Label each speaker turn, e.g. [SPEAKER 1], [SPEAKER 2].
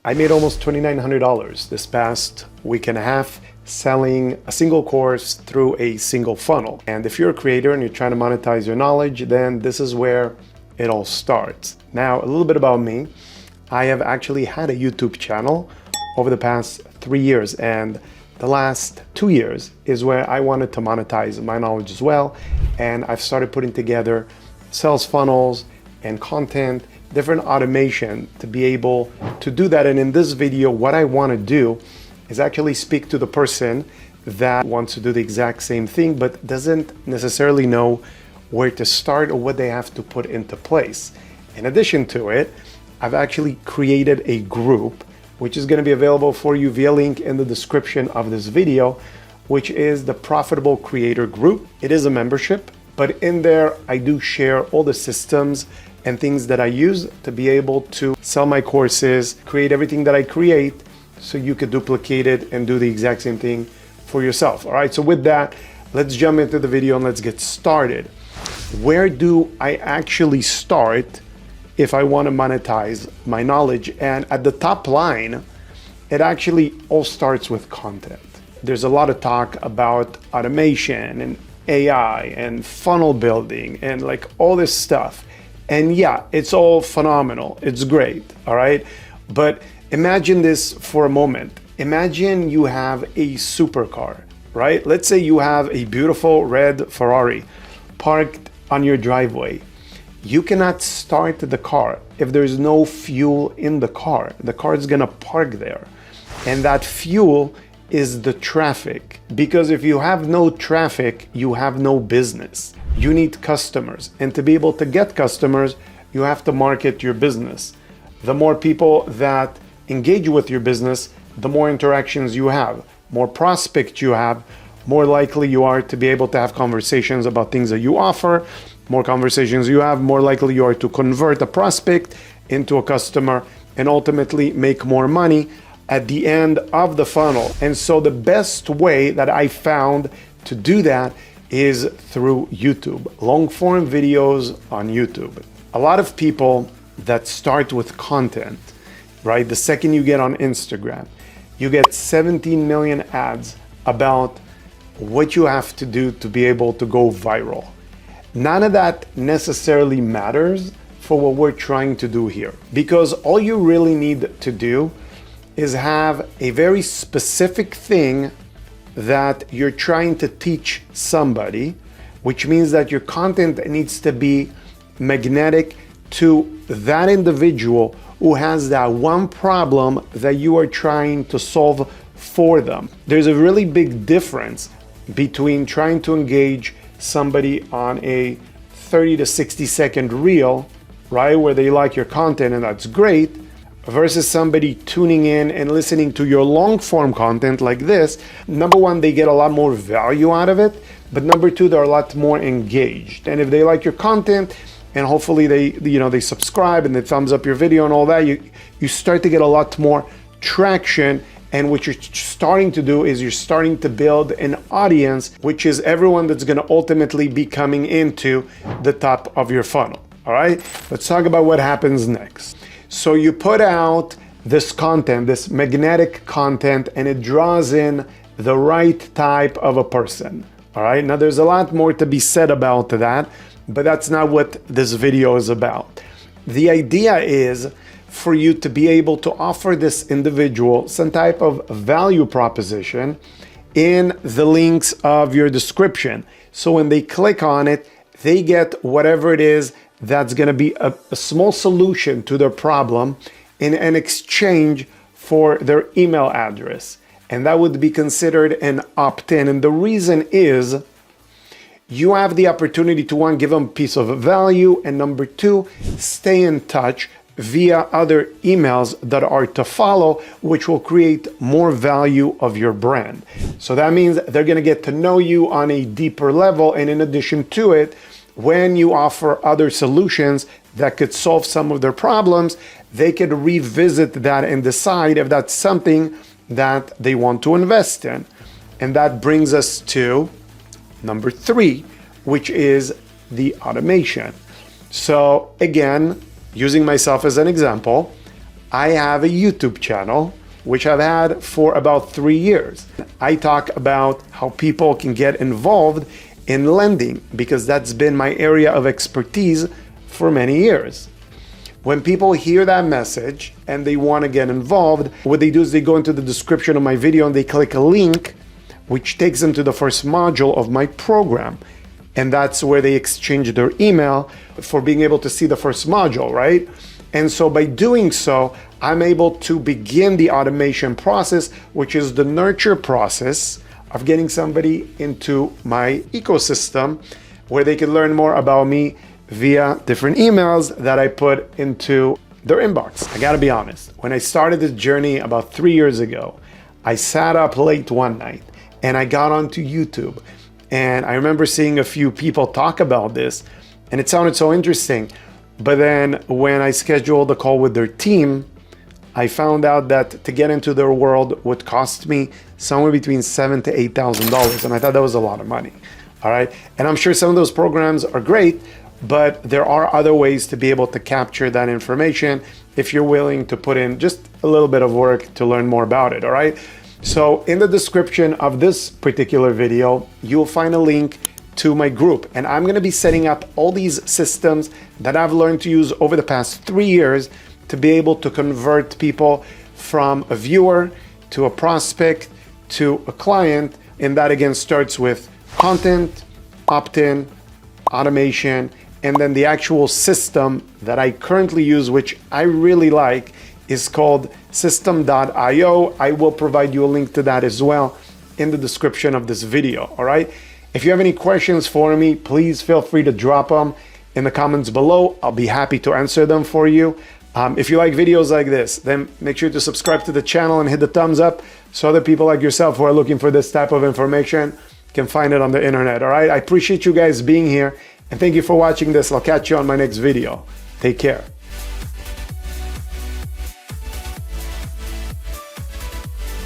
[SPEAKER 1] I made almost $2,900 this past week and a half selling a single course through a single funnel. And if you're a creator and you're trying to monetize your knowledge, then this is where it all starts. Now, a little bit about me. I have actually had a YouTube channel over the past 3 years, and the last 2 years is where I wanted to monetize my knowledge as well. And I've started putting together sales funnels and content, different automation to be able to do that. And in this video, what I want to do is actually speak to the person that wants to do the exact same thing, but doesn't necessarily know where to start or what they have to put into place. In addition to it, I've actually created a group, which is going to be available for you via link in the description of this video, which is the Profitable Creator Group. It is a membership, but in there, I do share all the systems and things that I use to be able to sell my courses, create everything that I create, so you could duplicate it and do the exact same thing for yourself. All right, so with that, let's jump into the video and let's get started. Where do I actually start if I want to monetize my knowledge? And at the top line, it actually all starts with content. There's a lot of talk about automation and AI and funnel building and like all this stuff. And yeah, it's all phenomenal. It's great, all right? But imagine this for a moment. Imagine you have a supercar, right? Let's say you have a beautiful red Ferrari parked on your driveway. You cannot start the car if there's no fuel in the car. The car is gonna park there. And that fuel is the traffic. Because if you have no traffic, you have no business. You need customers. And to be able to get customers, you have to market your business. The more people that engage with your business, the more interactions you have, more prospects you have, more likely you are to be able to have conversations about things that you offer. More conversations you have, more likely you are to convert a prospect into a customer and ultimately make more money at the end of the funnel. And so the best way that I found to do that is through YouTube, long form videos on YouTube. A lot of people that start with content, right? The second you get on Instagram, you get 17 million ads about what you have to do to be able to go viral. None of that necessarily matters for what we're trying to do here, because all you really need to do is have a very specific thing that you're trying to teach somebody, which means that your content needs to be magnetic to that individual who has that one problem that you are trying to solve for them. There's a really big difference between trying to engage somebody on a 30 to 60 second reel, right, where they like your content and that's great, versus somebody tuning in and listening to your long form content like this. Number one, they get a lot more value out of it, but number two, they're a lot more engaged. And if they like your content and hopefully they subscribe and they thumbs up your video and all that, you start to get a lot more traction. And what you're starting to do is you're starting to build an audience, which is everyone that's going to ultimately be coming into the top of your funnel. All right, let's talk about what happens next. So you put out this content, this magnetic content, and it draws in the right type of a person. All right, now there's a lot more to be said about that, but that's not what this video is about. The idea is for you to be able to offer this individual some type of value proposition in the links of your description. So when they click on it, they get whatever it is that's going to be a small solution to their problem in an exchange for their email address. And that would be considered an opt-in. And the reason is you have the opportunity to, one, give them a piece of value, and number two, stay in touch via other emails that are to follow, which will create more value of your brand. So that means they're going to get to know you on a deeper level. And in addition to it, when you offer other solutions that could solve some of their problems, they could revisit that and decide if that's something that they want to invest in. And that brings us to number three, which is the automation. So again, using myself as an example, I have a YouTube channel, which I've had for about 3 years. I talk about how people can get involved in lending because that's been my area of expertise for many years. When people hear that message and they want to get involved, what they do is they go into the description of my video and they click a link which takes them to the first module of my program. And that's where they exchange their email for being able to see the first module, right? And so by doing so, I'm able to begin the automation process, which is the nurture process of getting somebody into my ecosystem where they can learn more about me via different emails that I put into their inbox. I gotta be honest, when I started this journey about 3 years ago, I sat up late one night and I got onto YouTube. And I remember seeing a few people talk about this and it sounded so interesting. But then when I scheduled a call with their team, I found out that to get into their world would cost me somewhere between $7,000 to $8,000. And I thought that was a lot of money. All right. And I'm sure some of those programs are great, but there are other ways to be able to capture that information if you're willing to put in just a little bit of work to learn more about it. All right. So in the description of this particular video, you'll find a link to my group. And I'm going to be setting up all these systems that I've learned to use over the past 3 years to be able to convert people from a viewer to a prospect to a client. And that again starts with content, opt-in, automation, and then the actual system that I currently use, which I really like, is called system.io. I will provide you a link to that as well in the description of this video, all right? If you have any questions for me, please feel free to drop them in the comments below. I'll be happy to answer them for you. If you like videos like this, then make sure to subscribe to the channel and hit the thumbs up so other people like yourself who are looking for this type of information can find it on the internet, all right? I appreciate you guys being here and thank you for watching this. I'll catch you on my next video. Take care.